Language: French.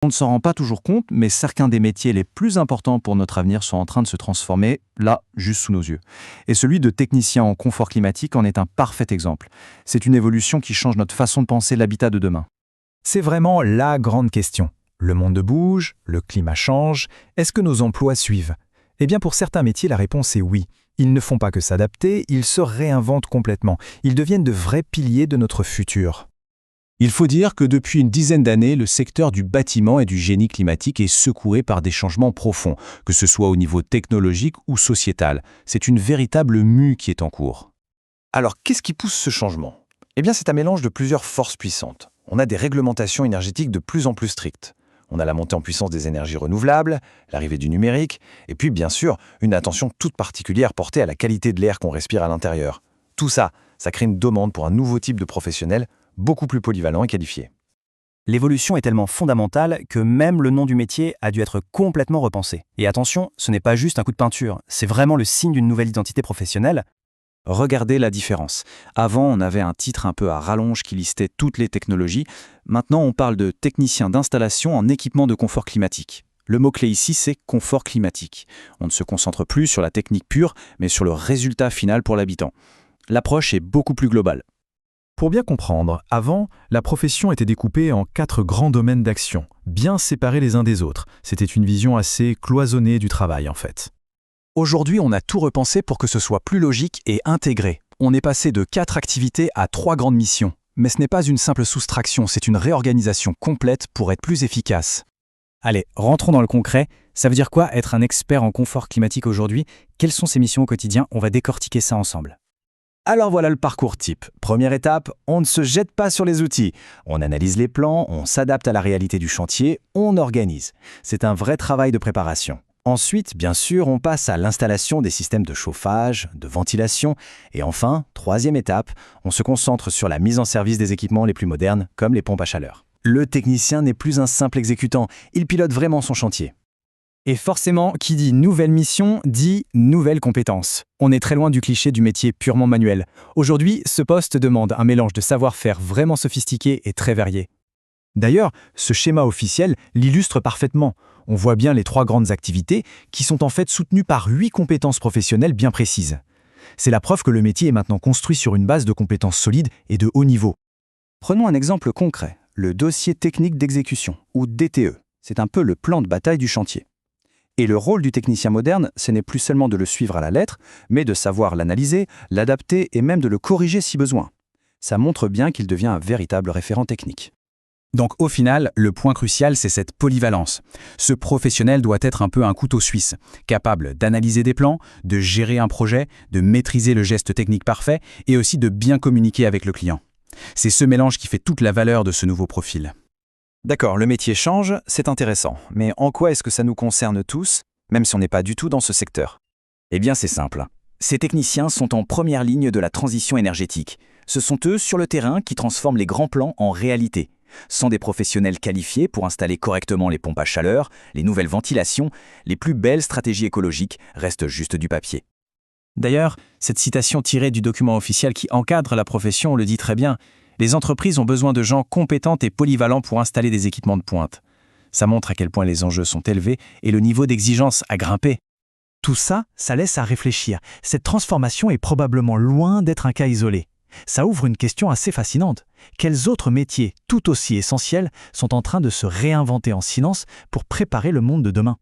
On ne s'en rend pas toujours compte, mais certains des métiers les plus importants pour notre avenir sont en train de se transformer, là, juste sous nos yeux. Et celui de technicien en confort climatique en est un parfait exemple. C'est une évolution qui change notre façon de penser l'habitat de demain. C'est vraiment la grande question. Le monde bouge, le climat change, est-ce que nos emplois suivent? Eh bien pour certains métiers, la réponse est oui. Ils ne font pas que s'adapter, ils se réinventent complètement. Ils deviennent de vrais piliers de notre futur. Il faut dire que depuis une dizaine d'années, le secteur du bâtiment et du génie climatique est secoué par des changements profonds, que ce soit au niveau technologique ou sociétal. C'est une véritable mue qui est en cours. Alors, qu'est-ce qui pousse ce changement? Eh bien, c'est un mélange de plusieurs forces puissantes. On a des réglementations énergétiques de plus en plus strictes. On a la montée en puissance des énergies renouvelables, l'arrivée du numérique, et puis, bien sûr, une attention toute particulière portée à la qualité de l'air qu'on respire à l'intérieur. Tout ça, ça crée une demande pour un nouveau type de professionnel, beaucoup plus polyvalent et qualifié. L'évolution est tellement fondamentale que même le nom du métier a dû être complètement repensé. Et attention, ce n'est pas juste un coup de peinture, c'est vraiment le signe d'une nouvelle identité professionnelle. Regardez la différence. Avant, on avait un titre un peu à rallonge qui listait toutes les technologies. Maintenant, on parle de technicien d'installation en équipement de confort climatique. Le mot-clé ici, c'est confort climatique. On ne se concentre plus sur la technique pure, mais sur le résultat final pour l'habitant. L'approche est beaucoup plus globale. Pour bien comprendre, avant, la profession était découpée en 4 grands domaines d'action, bien séparés les uns des autres. C'était une vision assez cloisonnée du travail en fait. Aujourd'hui, on a tout repensé pour que ce soit plus logique et intégré. On est passé de 4 activités à 3 grandes missions. Mais ce n'est pas une simple soustraction, c'est une réorganisation complète pour être plus efficace. Allez, rentrons dans le concret. Ça veut dire quoi être un expert en confort climatique aujourd'hui? Quelles sont ses missions au quotidien? On va décortiquer ça ensemble. Alors voilà le parcours type. Première étape, on ne se jette pas sur les outils. On analyse les plans, on s'adapte à la réalité du chantier, on organise. C'est un vrai travail de préparation. Ensuite, bien sûr, on passe à l'installation des systèmes de chauffage, de ventilation. Et enfin, troisième étape, on se concentre sur la mise en service des équipements les plus modernes, comme les pompes à chaleur. Le technicien n'est plus un simple exécutant, il pilote vraiment son chantier. Et forcément, qui dit nouvelle mission, dit nouvelles compétences. On est très loin du cliché du métier purement manuel. Aujourd'hui, ce poste demande un mélange de savoir-faire vraiment sophistiqué et très varié. D'ailleurs, ce schéma officiel l'illustre parfaitement. On voit bien les 3 grandes activités qui sont en fait soutenues par 8 compétences professionnelles bien précises. C'est la preuve que le métier est maintenant construit sur une base de compétences solides et de haut niveau. Prenons un exemple concret, le dossier technique d'exécution, ou DTE. C'est un peu le plan de bataille du chantier. Et le rôle du technicien moderne, ce n'est plus seulement de le suivre à la lettre, mais de savoir l'analyser, l'adapter et même de le corriger si besoin. Ça montre bien qu'il devient un véritable référent technique. Donc au final, le point crucial, c'est cette polyvalence. Ce professionnel doit être un peu un couteau suisse, capable d'analyser des plans, de gérer un projet, de maîtriser le geste technique parfait et aussi de bien communiquer avec le client. C'est ce mélange qui fait toute la valeur de ce nouveau profil. D'accord, le métier change, c'est intéressant. Mais en quoi est-ce que ça nous concerne tous, même si on n'est pas du tout dans ce secteur? Eh bien c'est simple. Ces techniciens sont en première ligne de la transition énergétique. Ce sont eux, sur le terrain, qui transforment les grands plans en réalité. Sans des professionnels qualifiés pour installer correctement les pompes à chaleur, les nouvelles ventilations, les plus belles stratégies écologiques restent juste du papier. D'ailleurs, cette citation tirée du document officiel qui encadre la profession le dit très bien. Les entreprises ont besoin de gens compétents et polyvalents pour installer des équipements de pointe. Ça montre à quel point les enjeux sont élevés et le niveau d'exigence a grimpé. Tout ça, ça laisse à réfléchir. Cette transformation est probablement loin d'être un cas isolé. Ça ouvre une question assez fascinante. Quels autres métiers, tout aussi essentiels, sont en train de se réinventer en silence pour préparer le monde de demain?